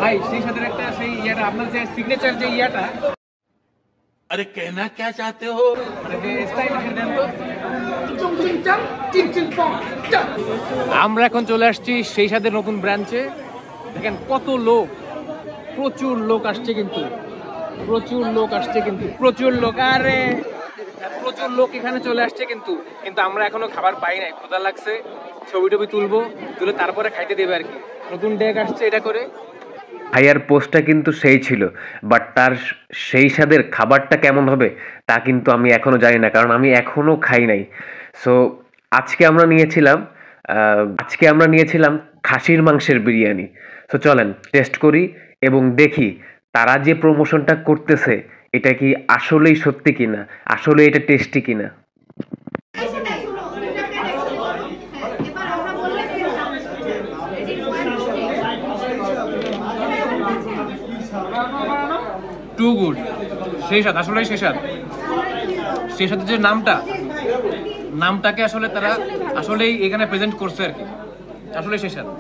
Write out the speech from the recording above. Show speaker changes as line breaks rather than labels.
ভাই সেই সাথে একটা সেই ইয়াটা আপনার যে সিগনেচার যে ইয়াটা
अरे कहना क्या चाहते हो
মানে যে স্টাইল দেন তো আমরা এখন চলে আসছি সেই সাথে নতুন ব্রাঞ্চে দেখেন কত লোক প্রচুর লোক আসছে কিন্তু প্রচুর লোক আরে প্রচুর লোক এখানে চলে আসছে কিন্তু আমরা এখনো খাবার পাই নাই ক্ষুধা লাগছে ছবি টবি তুলে তারপরে খাইতে দেবে আর কি নতুন ডেক আসছে এটা করে
ভাইয়ার পোস্টটা কিন্তু সেই ছিল বাট তার সেই স্বাদের খাবারটা কেমন হবে তা কিন্তু আমি এখনো জানি না কারণ আমি এখনো খাই নাই সো আজকে আমরা নিয়েছিলাম খাসির মাংসের বিরিয়ানি সো চলেন টেস্ট করি এবং দেখি তারা যে প্রমোশনটা করতেছে এটা কি আসলেই সত্যি কিনা আসলে এটা টেস্টি কিনা
টু গুড সেই সাথে আসলেই সেই সাথে যে নামটাকে আসলে তারা আসলেই এখানে প্রেজেন্ট করছে আর কি আসলে সেই সাথে